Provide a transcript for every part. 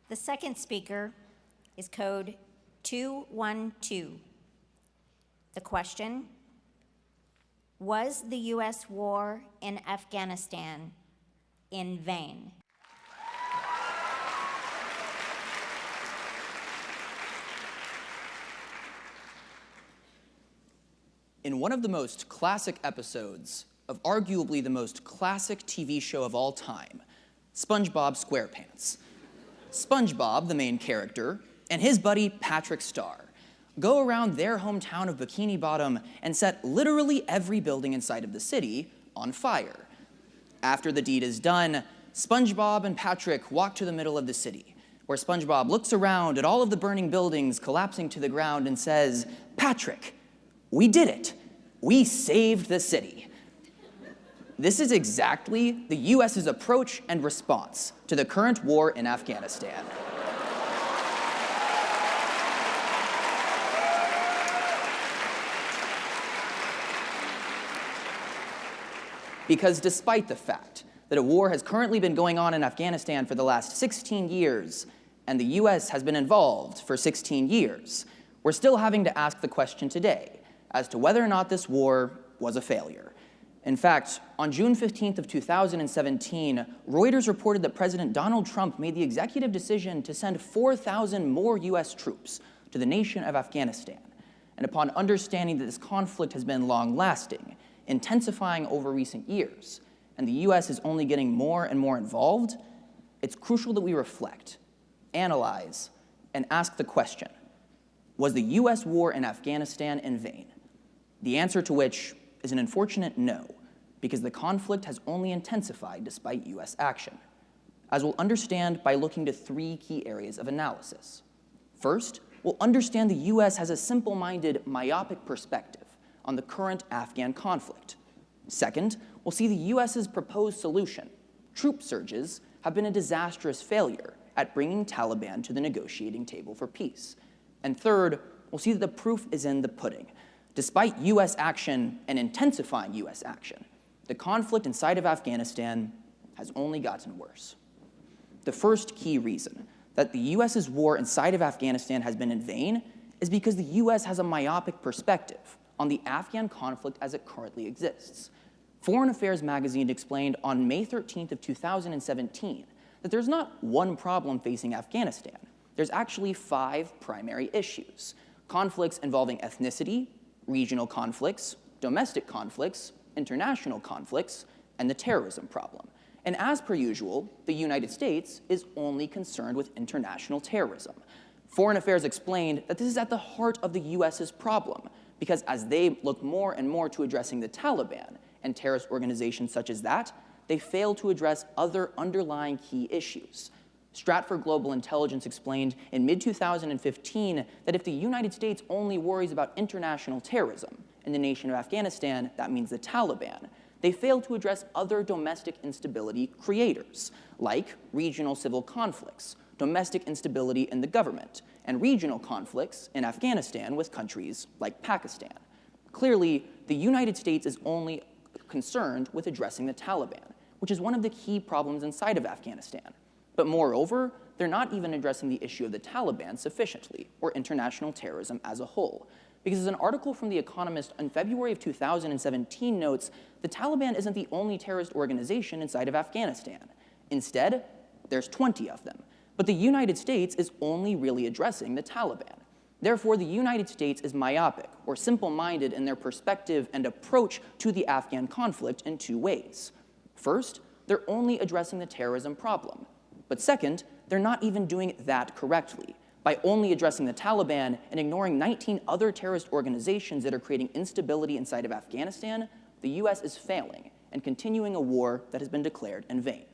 The second speaker is code 212. The question: was the U.S. war in Afghanistan in vain? In one of the most classic episodes of arguably the most classic TV show of all time, SpongeBob SquarePants, SpongeBob, the main character, and his buddy Patrick Star go around their hometown of Bikini Bottom and set literally every building inside of the city on fire. After the deed is done, SpongeBob and Patrick walk to the middle of the city, where SpongeBob looks around at all of the burning buildings collapsing to the ground and says, "Patrick, we did it. We saved the city." This is exactly the U.S.'s approach and response to the current war in Afghanistan. Because despite the fact that a war has currently been going on in Afghanistan for the last 16 years, and the U.S. has been involved for 16 years, we're still having to ask the question today as to whether or not this war was a failure. In fact, on June 15th of 2017, Reuters reported that President Donald Trump made the executive decision to send 4,000 more U.S. troops to the nation of Afghanistan. And upon understanding that this conflict has been long-lasting, intensifying over recent years, and the U.S. is only getting more and more involved, it's crucial that we reflect, analyze, and ask the question: was the U.S. war in Afghanistan in vain? The answer to which is an unfortunate no, because the conflict has only intensified despite U.S. action, as we'll understand by looking to three key areas of analysis. First, we'll understand the U.S. has a simple-minded, myopic perspective on the current Afghan conflict. Second, we'll see the U.S.'s proposed solution: troop surges have been a disastrous failure at bringing Taliban to the negotiating table for peace. And third, we'll see that the proof is in the pudding. Despite U.S. action and intensifying U.S. action, the conflict inside of Afghanistan has only gotten worse. The first key reason that the U.S.'s war inside of Afghanistan has been in vain is because the U.S. has a myopic perspective on the Afghan conflict as it currently exists. Foreign Affairs magazine explained on May 13th of 2017 that there's not one problem facing Afghanistan. There's actually 5 primary issues: conflicts involving ethnicity, regional conflicts, domestic conflicts, international conflicts, and the terrorism problem. And as per usual, the United States is only concerned with international terrorism. Foreign Affairs explained that this is at the heart of the U.S.'s problem, because as they look more and more to addressing the Taliban and terrorist organizations such as that, they fail to address other underlying key issues. Stratfor Global Intelligence explained in mid-2015 that if the United States only worries about international terrorism in the nation of Afghanistan, that means the Taliban, they fail to address other domestic instability creators, like regional civil conflicts, domestic instability in the government, and regional conflicts in Afghanistan with countries like Pakistan. Clearly, the United States is only concerned with addressing the Taliban, which is one of the key problems inside of Afghanistan. But moreover, they're not even addressing the issue of the Taliban sufficiently, or international terrorism as a whole. Because as an article from The Economist in February of 2017 notes, the Taliban isn't the only terrorist organization inside of Afghanistan. Instead, there's 20 of them. But the United States is only really addressing the Taliban. Therefore, the United States is myopic, or simple-minded in their perspective and approach to the Afghan conflict in 2 ways. First, they're only addressing the terrorism problem. But second, they're not even doing that correctly. By only addressing the Taliban and ignoring 19 other terrorist organizations that are creating instability inside of Afghanistan, the U.S. is failing and continuing a war that has been declared in vain.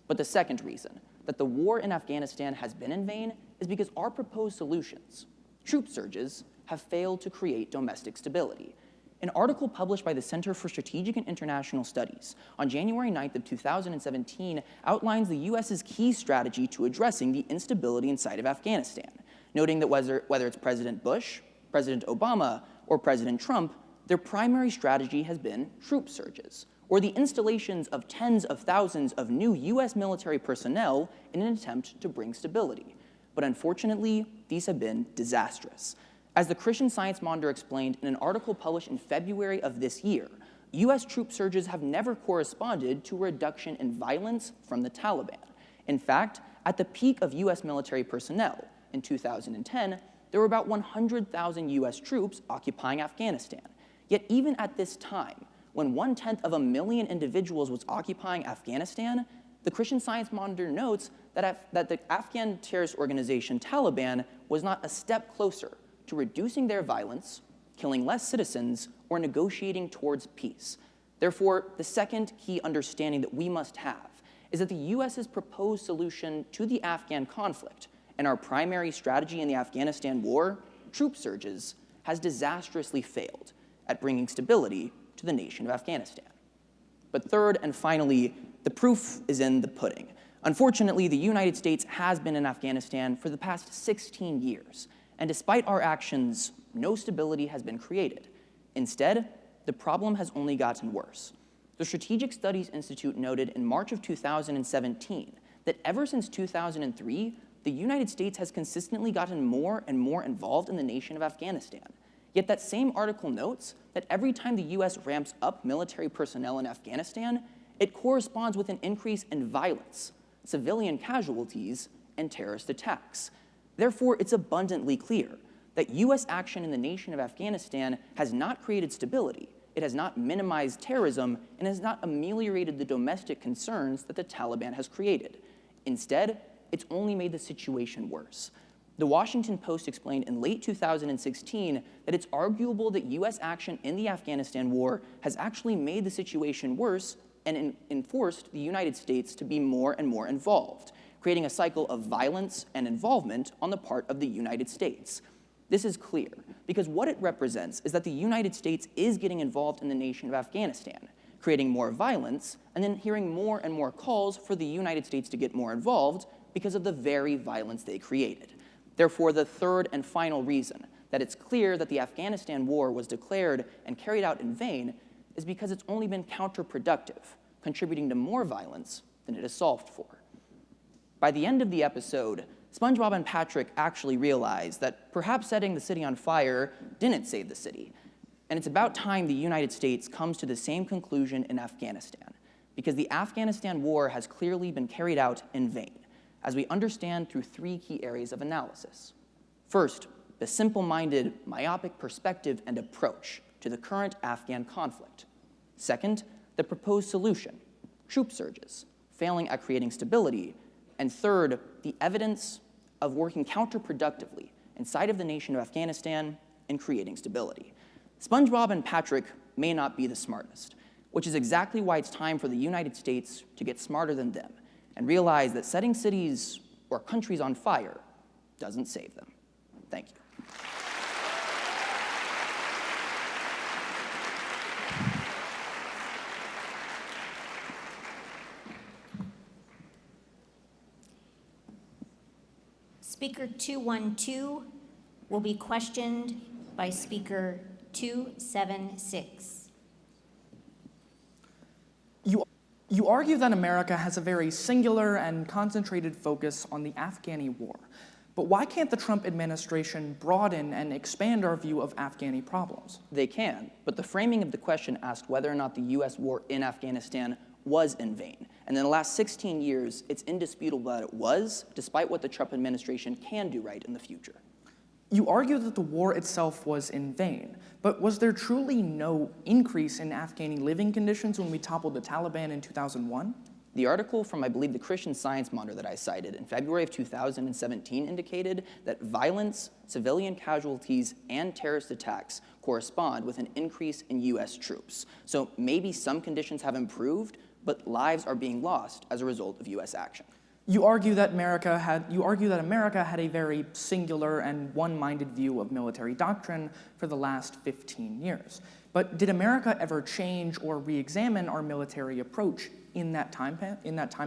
But the second reason that the war in Afghanistan has been in vain is because our proposed solutions, troop surges, have failed to create domestic stability. An article published by the Center for Strategic and International Studies on January 9th of 2017 outlines the U.S.'s key strategy to addressing the instability inside of Afghanistan, noting that whether it's President Bush, President Obama, or President Trump, their primary strategy has been troop surges, or the installations of tens of thousands of new US military personnel in an attempt to bring stability. But unfortunately, these have been disastrous. As the Christian Science Monitor explained in an article published in February of this year, US troop surges have never corresponded to a reduction in violence from the Taliban. In fact, at the peak of US military personnel in 2010, there were about 100,000 US troops occupying Afghanistan. Yet even at this time, when 1/10 of a million individuals was occupying Afghanistan, the Christian Science Monitor notes that the Afghan terrorist organization Taliban was not a step closer to reducing their violence, killing less citizens, or negotiating towards peace. Therefore, the second key understanding that we must have is that the US's proposed solution to the Afghan conflict and our primary strategy in the Afghanistan war, troop surges, has disastrously failed at bringing stability to the nation of Afghanistan. But third and finally, the proof is in the pudding. Unfortunately, the United States has been in Afghanistan for the past 16 years, and despite our actions, no stability has been created. Instead, the problem has only gotten worse. The Strategic Studies Institute noted in March of 2017 that ever since 2003, the United States has consistently gotten more and more involved in the nation of Afghanistan. Yet that same article notes that every time the US ramps up military personnel in Afghanistan, it corresponds with an increase in violence, civilian casualties, and terrorist attacks. Therefore, it's abundantly clear that US action in the nation of Afghanistan has not created stability, it has not minimized terrorism, and has not ameliorated the domestic concerns that the Taliban has created. Instead, it's only made the situation worse. The Washington Post explained in late 2016 that it's arguable that US action in the Afghanistan war has actually made the situation worse and enforced the United States to be more and more involved, creating a cycle of violence and involvement on the part of the United States. This is clear because what it represents is that the United States is getting involved in the nation of Afghanistan, creating more violence, and then hearing more and more calls for the United States to get more involved because of the very violence they created. Therefore, the third and final reason that it's clear that the Afghanistan war was declared and carried out in vain is because it's only been counterproductive, contributing to more violence than it has solved for. By the end of the episode, SpongeBob and Patrick actually realized that perhaps setting the city on fire didn't save the city. And it's about time the United States comes to the same conclusion in Afghanistan, because the Afghanistan war has clearly been carried out in vain, as we understand through three key areas of analysis. First, the simple-minded, myopic perspective and approach to the current Afghan conflict. Second, the proposed solution, troop surges, failing at creating stability. And third, the evidence of working counterproductively inside of the nation of Afghanistan in creating stability. SpongeBob and Patrick may not be the smartest, which is exactly why it's time for the United States to get smarter than them and realize that setting cities or countries on fire doesn't save them. Thank you. Speaker 212 will be questioned by Speaker 276. You argue that America has a very singular and concentrated focus on the Afghani war. But why can't the Trump administration broaden and expand our view of Afghani problems? They can, but the framing of the question asked whether or not the US war in Afghanistan was in vain. And in the last 16 years, it's indisputable that it was, despite what the Trump administration can do right in the future. You argue that the war itself was in vain, but was there truly no increase in Afghani living conditions when we toppled the Taliban in 2001? The article from, I believe, the Christian Science Monitor that I cited in February of 2017 indicated that violence, civilian casualties, and terrorist attacks correspond with an increase in US troops. So maybe some conditions have improved, but lives are being lost as a result of US action. You argue that America had a very singular and one-minded view of military doctrine for the last 15 years. But did America ever change or re-examine our military approach in that time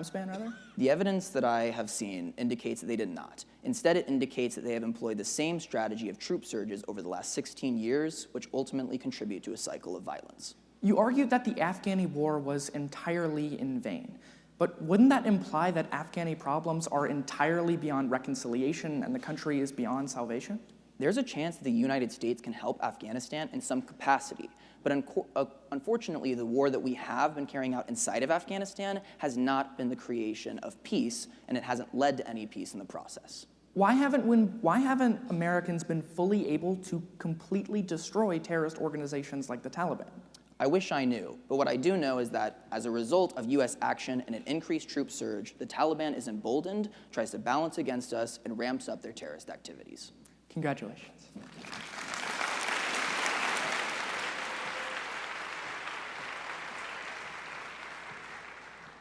span? The evidence that I have seen indicates that they did not. Instead, it indicates that they have employed the same strategy of troop surges over the last 16 years, which ultimately contribute to a cycle of violence. You argued that the Afghani war was entirely in vain. But wouldn't that imply that Afghani problems are entirely beyond reconciliation and the country is beyond salvation? There's a chance that the United States can help Afghanistan in some capacity, but unfortunately, the war that we have been carrying out inside of Afghanistan has not been the creation of peace, and it hasn't led to any peace in the process. Why haven't Americans been fully able to completely destroy terrorist organizations like the Taliban? I wish I knew, but what I do know is that as a result of U.S. action and an increased troop surge, the Taliban is emboldened, tries to balance against us, and ramps up their terrorist activities. Congratulations.